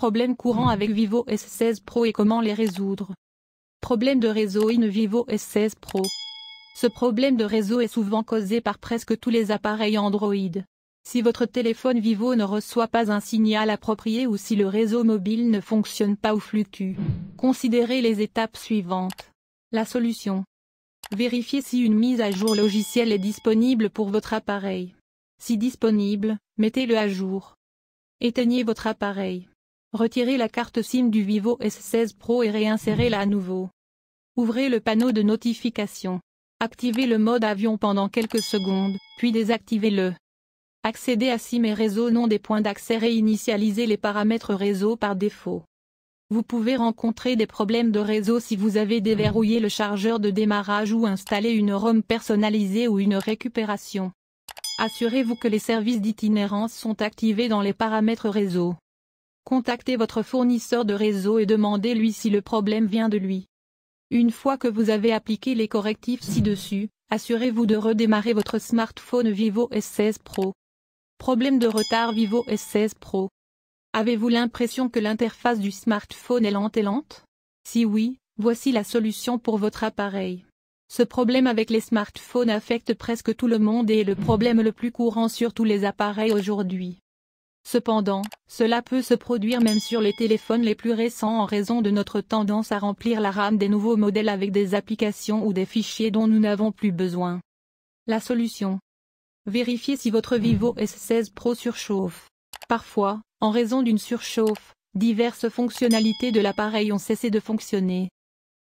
problèmes courants avec Vivo S16 Pro et comment les résoudre. Problème de réseau in Vivo S16 Pro. Ce problème de réseau est souvent causé par presque tous les appareils Android. Si votre téléphone Vivo ne reçoit pas un signal approprié ou si le réseau mobile ne fonctionne pas ou fluctue, considérez les étapes suivantes. La solution. Vérifiez si une mise à jour logicielle est disponible pour votre appareil. Si disponible, mettez-le à jour. Éteignez votre appareil. Retirez la carte SIM du Vivo S16 Pro et réinsérez-la à nouveau. Ouvrez le panneau de notification. Activez le mode avion pendant quelques secondes, puis désactivez-le. Accédez à SIM et réseau nom des points d'accès. Réinitialisez les paramètres réseau par défaut. Vous pouvez rencontrer des problèmes de réseau si vous avez déverrouillé le chargeur de démarrage ou installé une ROM personnalisée ou une récupération. Assurez-vous que les services d'itinérance sont activés dans les paramètres réseau. Contactez votre fournisseur de réseau et demandez-lui si le problème vient de lui. Une fois que vous avez appliqué les correctifs ci-dessus, assurez-vous de redémarrer votre smartphone Vivo S16 Pro. Problème de retard Vivo S16 Pro. Avez-vous l'impression que l'interface du smartphone est lente? Si oui, voici la solution pour votre appareil. Ce problème avec les smartphones affecte presque tout le monde et est le problème le plus courant sur tous les appareils aujourd'hui. Cependant, cela peut se produire même sur les téléphones les plus récents en raison de notre tendance à remplir la RAM des nouveaux modèles avec des applications ou des fichiers dont nous n'avons plus besoin. La solution. Vérifiez si votre Vivo S16 Pro surchauffe. Parfois, en raison d'une surchauffe, diverses fonctionnalités de l'appareil ont cessé de fonctionner.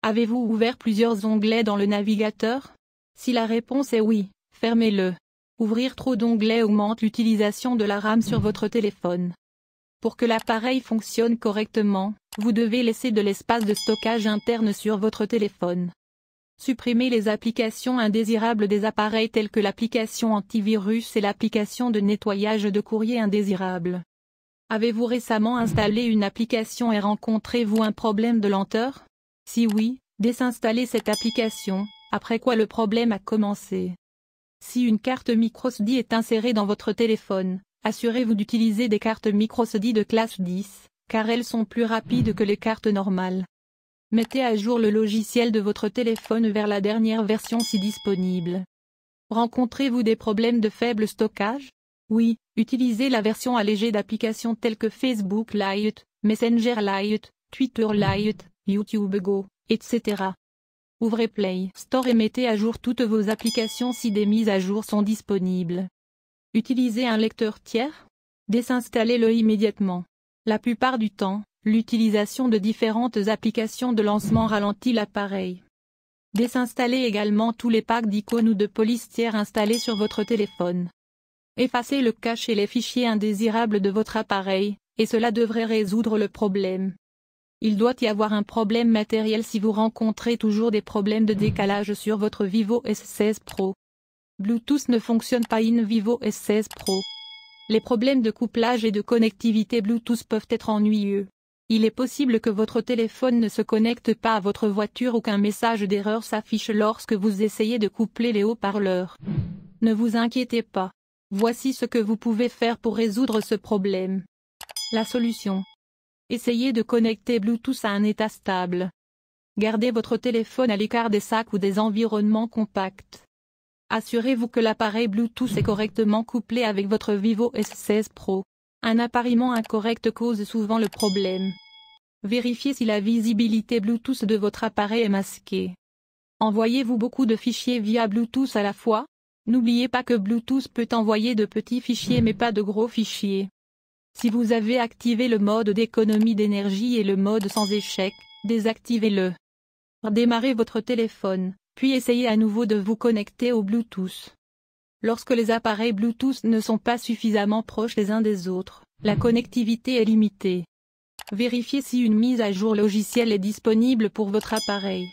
Avez-vous ouvert plusieurs onglets dans le navigateur? Si la réponse est oui, fermez-le. Ouvrir trop d'onglets augmente l'utilisation de la RAM sur votre téléphone. Pour que l'appareil fonctionne correctement, vous devez laisser de l'espace de stockage interne sur votre téléphone. Supprimez les applications indésirables des appareils telles que l'application antivirus et l'application de nettoyage de courrier indésirable. Avez-vous récemment installé une application et rencontrez-vous un problème de lenteur? Si oui, désinstallez cette application, après quoi le problème a commencé. Si une carte microSD est insérée dans votre téléphone, assurez-vous d'utiliser des cartes microSD de classe 10, car elles sont plus rapides que les cartes normales. Mettez à jour le logiciel de votre téléphone vers la dernière version si disponible. Rencontrez-vous des problèmes de faible stockage? Oui, utilisez la version allégée d'applications telles que Facebook Lite, Messenger Lite, Twitter Lite, YouTube Go, etc. Ouvrez Play Store et mettez à jour toutes vos applications si des mises à jour sont disponibles. Utilisez un lecteur tiers? Désinstallez-le immédiatement. La plupart du temps, l'utilisation de différentes applications de lancement ralentit l'appareil. Désinstallez également tous les packs d'icônes ou de polices tiers installés sur votre téléphone. Effacez le cache et les fichiers indésirables de votre appareil, et cela devrait résoudre le problème. Il doit y avoir un problème matériel si vous rencontrez toujours des problèmes de décalage sur votre Vivo S16 Pro. Bluetooth ne fonctionne pas in Vivo S16 Pro. Les problèmes de couplage et de connectivité Bluetooth peuvent être ennuyeux. Il est possible que votre téléphone ne se connecte pas à votre voiture ou qu'un message d'erreur s'affiche lorsque vous essayez de coupler les haut-parleurs. Ne vous inquiétez pas. Voici ce que vous pouvez faire pour résoudre ce problème. La solution. Essayez de connecter Bluetooth à un état stable. Gardez votre téléphone à l'écart des sacs ou des environnements compacts. Assurez-vous que l'appareil Bluetooth est correctement couplé avec votre Vivo S16 Pro. Un appariement incorrect cause souvent le problème. Vérifiez si la visibilité Bluetooth de votre appareil est masquée. Envoyez-vous beaucoup de fichiers via Bluetooth à la fois? N'oubliez pas que Bluetooth peut envoyer de petits fichiers mais pas de gros fichiers. Si vous avez activé le mode d'économie d'énergie et le mode sans échec, désactivez-le. Redémarrez votre téléphone, puis essayez à nouveau de vous connecter au Bluetooth. Lorsque les appareils Bluetooth ne sont pas suffisamment proches les uns des autres, la connectivité est limitée. Vérifiez si une mise à jour logicielle est disponible pour votre appareil.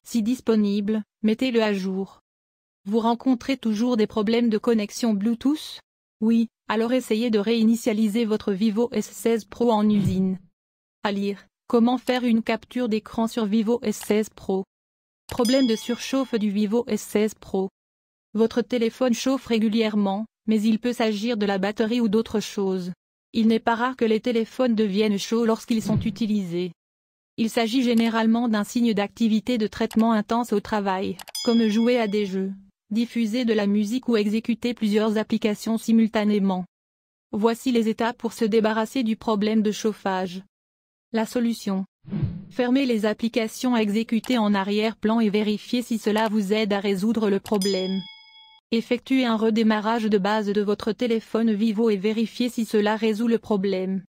Si disponible, mettez-le à jour. Vous rencontrez toujours des problèmes de connexion Bluetooth? Oui, alors essayez de réinitialiser votre Vivo S16 Pro en usine. À lire, comment faire une capture d'écran sur Vivo S16 Pro. Problème de surchauffe du Vivo S16 Pro. Votre téléphone chauffe régulièrement, mais il peut s'agir de la batterie ou d'autres choses. Il n'est pas rare que les téléphones deviennent chauds lorsqu'ils sont utilisés. Il s'agit généralement d'un signe d'activité de traitement intense au travail, comme jouer à des jeux, diffuser de la musique ou exécuter plusieurs applications simultanément. Voici les étapes pour se débarrasser du problème de chauffage. La solution. Fermez les applications exécutées en arrière-plan et vérifiez si cela vous aide à résoudre le problème. Effectuez un redémarrage de base de votre téléphone Vivo et vérifiez si cela résout le problème.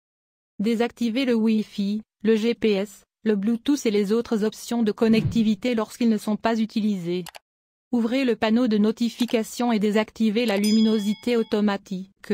Désactivez le Wi-Fi, le GPS, le Bluetooth et les autres options de connectivité lorsqu'ils ne sont pas utilisés. Ouvrez le panneau de notification et désactivez la luminosité automatique.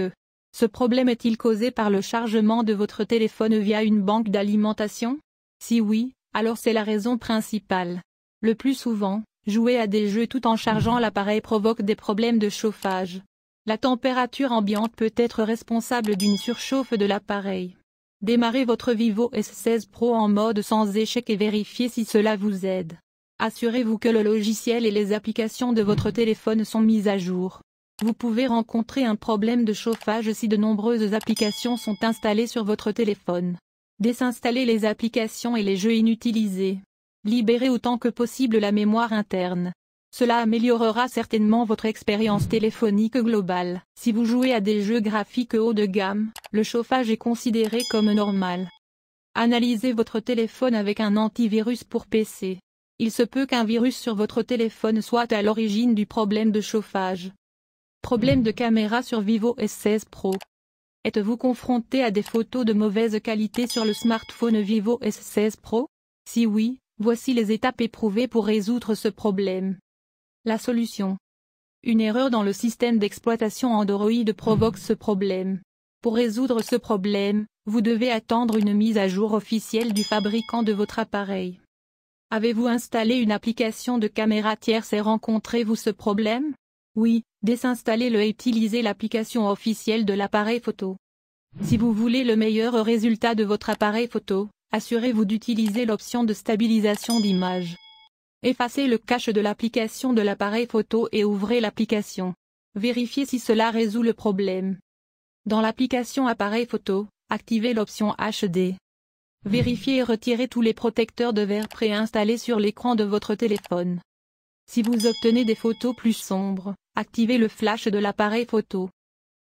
Ce problème est-il causé par le chargement de votre téléphone via une banque d'alimentation? Si oui, alors c'est la raison principale. Le plus souvent, jouer à des jeux tout en chargeant l'appareil provoque des problèmes de chauffage. La température ambiante peut être responsable d'une surchauffe de l'appareil. Démarrez votre Vivo S16 Pro en mode sans échec et vérifiez si cela vous aide. Assurez-vous que le logiciel et les applications de votre téléphone sont mises à jour. Vous pouvez rencontrer un problème de chauffage si de nombreuses applications sont installées sur votre téléphone. Désinstallez les applications et les jeux inutilisés. Libérez autant que possible la mémoire interne. Cela améliorera certainement votre expérience téléphonique globale. Si vous jouez à des jeux graphiques haut de gamme, le chauffage est considéré comme normal. Analysez votre téléphone avec un antivirus pour PC. Il se peut qu'un virus sur votre téléphone soit à l'origine du problème de chauffage. Problème de caméra sur Vivo S16 Pro. Êtes-vous confronté à des photos de mauvaise qualité sur le smartphone Vivo S16 Pro? Si oui, voici les étapes éprouvées pour résoudre ce problème. La solution. Une erreur dans le système d'exploitation Android provoque ce problème. Pour résoudre ce problème, vous devez attendre une mise à jour officielle du fabricant de votre appareil. Avez-vous installé une application de caméra tierce et rencontrez-vous ce problème? Oui, désinstallez-le et utilisez l'application officielle de l'appareil photo. Si vous voulez le meilleur résultat de votre appareil photo, assurez-vous d'utiliser l'option de stabilisation d'image. Effacez le cache de l'application de l'appareil photo et ouvrez l'application. Vérifiez si cela résout le problème. Dans l'application appareil photo, activez l'option HD. Vérifiez et retirez tous les protecteurs de verre préinstallés sur l'écran de votre téléphone. Si vous obtenez des photos plus sombres, activez le flash de l'appareil photo.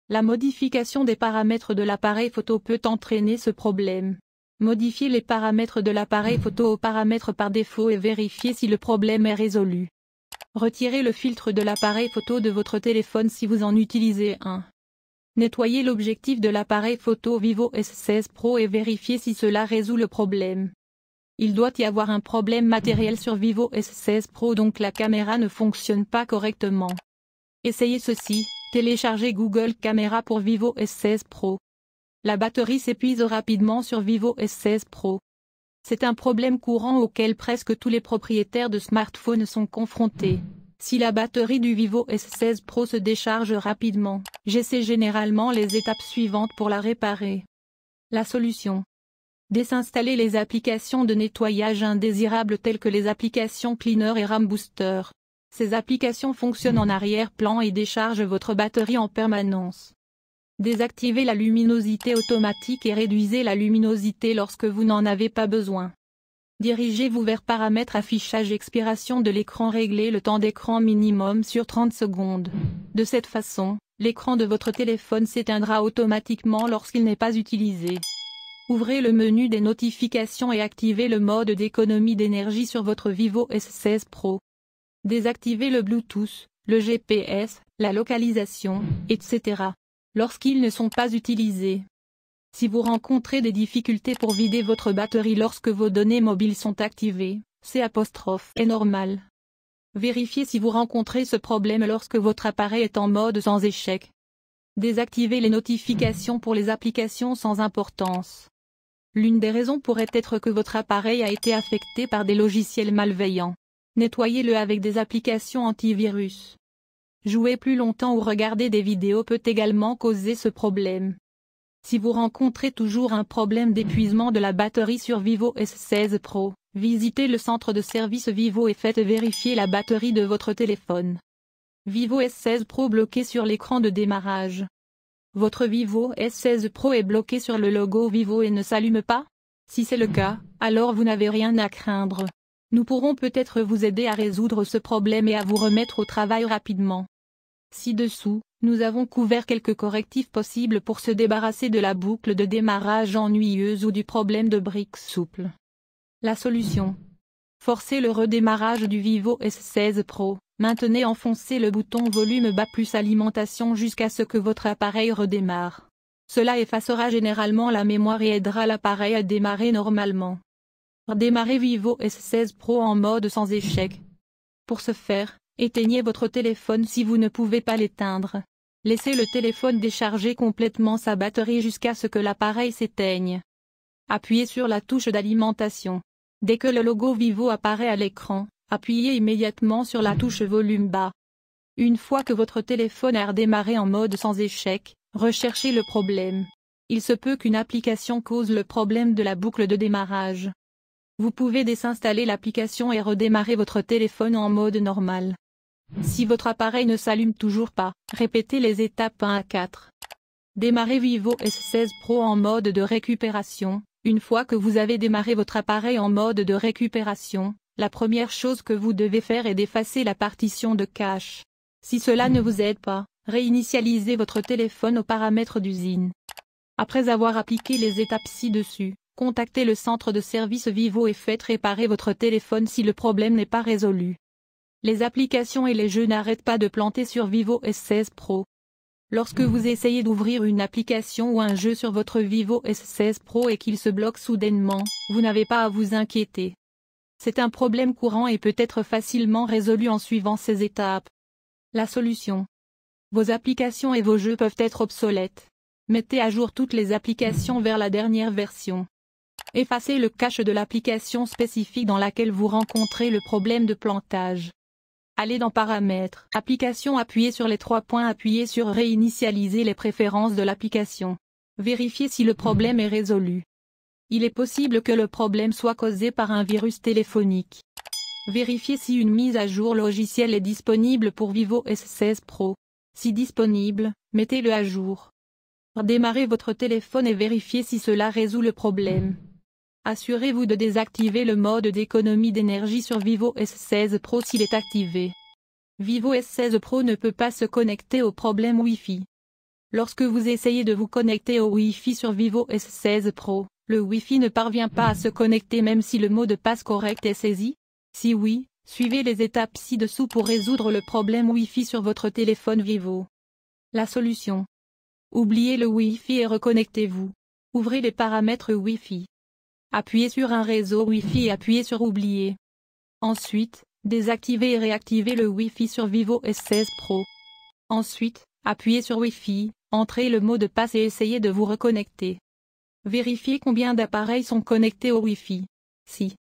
La modification des paramètres de l'appareil photo peut entraîner ce problème. Modifiez les paramètres de l'appareil photo aux paramètres par défaut et vérifiez si le problème est résolu. Retirez le filtre de l'appareil photo de votre téléphone si vous en utilisez un. Nettoyez l'objectif de l'appareil photo Vivo S16 Pro et vérifiez si cela résout le problème. Il doit y avoir un problème matériel sur Vivo S16 Pro donc la caméra ne fonctionne pas correctement. Essayez ceci, téléchargez Google Caméra pour Vivo S16 Pro. La batterie s'épuise rapidement sur Vivo S16 Pro. C'est un problème courant auquel presque tous les propriétaires de smartphones sont confrontés. Si la batterie du Vivo S16 Pro se décharge rapidement, j'essaie généralement les étapes suivantes pour la réparer. La solution. Désinstaller les applications de nettoyage indésirables telles que les applications Cleaner et RAM Booster. Ces applications fonctionnent en arrière-plan et déchargent votre batterie en permanence. Désactivez la luminosité automatique et réduisez la luminosité lorsque vous n'en avez pas besoin. Dirigez-vous vers Paramètres affichage expiration de l'écran. Réglez le temps d'écran minimum sur 30 secondes. De cette façon, l'écran de votre téléphone s'éteindra automatiquement lorsqu'il n'est pas utilisé. Ouvrez le menu des notifications et activez le mode d'économie d'énergie sur votre Vivo S16 Pro. Désactivez le Bluetooth, le GPS, la localisation, etc. lorsqu'ils ne sont pas utilisés. Si vous rencontrez des difficultés pour vider votre batterie lorsque vos données mobiles sont activées, c'est est normal. Vérifiez si vous rencontrez ce problème lorsque votre appareil est en mode sans échec. Désactivez les notifications pour les applications sans importance. L'une des raisons pourrait être que votre appareil a été affecté par des logiciels malveillants. Nettoyez-le avec des applications antivirus. Jouer plus longtemps ou regarder des vidéos peut également causer ce problème. Si vous rencontrez toujours un problème d'épuisement de la batterie sur Vivo S16 Pro, visitez le centre de service Vivo et faites vérifier la batterie de votre téléphone. Vivo S16 Pro bloqué sur l'écran de démarrage. Votre Vivo S16 Pro est bloqué sur le logo Vivo et ne s'allume pas? Si c'est le cas, alors vous n'avez rien à craindre. Nous pourrons peut-être vous aider à résoudre ce problème et à vous remettre au travail rapidement. Ci-dessous, nous avons couvert quelques correctifs possibles pour se débarrasser de la boucle de démarrage ennuyeuse ou du problème de briques souples. La solution. Forcez le redémarrage du Vivo S16 Pro. Maintenez enfoncé le bouton volume bas plus alimentation jusqu'à ce que votre appareil redémarre. Cela effacera généralement la mémoire et aidera l'appareil à démarrer normalement. Redémarrez Vivo S16 Pro en mode sans échec. Pour ce faire, éteignez votre téléphone si vous ne pouvez pas l'éteindre. Laissez le téléphone décharger complètement sa batterie jusqu'à ce que l'appareil s'éteigne. Appuyez sur la touche d'alimentation. Dès que le logo Vivo apparaît à l'écran, appuyez immédiatement sur la touche volume bas. Une fois que votre téléphone a redémarré en mode sans échec, recherchez le problème. Il se peut qu'une application cause le problème de la boucle de démarrage. Vous pouvez désinstaller l'application et redémarrer votre téléphone en mode normal. Si votre appareil ne s'allume toujours pas, répétez les étapes 1 à 4. Démarrez Vivo S16 Pro en mode de récupération. Une fois que vous avez démarré votre appareil en mode de récupération, la première chose que vous devez faire est d'effacer la partition de cache. Si cela ne vous aide pas, réinitialisez votre téléphone aux paramètres d'usine. Après avoir appliqué les étapes ci-dessus, contactez le centre de service Vivo et faites réparer votre téléphone si le problème n'est pas résolu. Les applications et les jeux n'arrêtent pas de planter sur Vivo S16 Pro. Lorsque vous essayez d'ouvrir une application ou un jeu sur votre Vivo S16 Pro et qu'il se bloque soudainement, vous n'avez pas à vous inquiéter. C'est un problème courant et peut être facilement résolu en suivant ces étapes. La solution. Vos applications et vos jeux peuvent être obsolètes. Mettez à jour toutes les applications vers la dernière version. Effacez le cache de l'application spécifique dans laquelle vous rencontrez le problème de plantage. Allez dans Paramètres, Application, appuyez sur les 3 points, appuyez sur Réinitialiser les préférences de l'application. Vérifiez si le problème est résolu. Il est possible que le problème soit causé par un virus téléphonique. Vérifiez si une mise à jour logicielle est disponible pour Vivo S16 Pro. Si disponible, mettez-le à jour. Redémarrez votre téléphone et vérifiez si cela résout le problème. Assurez-vous de désactiver le mode d'économie d'énergie sur Vivo S16 Pro s'il est activé. Vivo S16 Pro ne peut pas se connecter au problème Wi-Fi. Lorsque vous essayez de vous connecter au Wi-Fi sur Vivo S16 Pro, le Wi-Fi ne parvient pas à se connecter même si le mot de passe correct est saisi? Si oui, suivez les étapes ci-dessous pour résoudre le problème Wi-Fi sur votre téléphone Vivo. La solution. Oubliez le Wi-Fi et reconnectez-vous. Ouvrez les paramètres Wi-Fi. Appuyez sur un réseau Wi-Fi et appuyez sur Oublier. Ensuite, désactivez et réactivez le Wi-Fi sur Vivo S16 Pro. Ensuite, appuyez sur Wi-Fi, entrez le mot de passe et essayez de vous reconnecter. Vérifiez combien d'appareils sont connectés au Wi-Fi. Si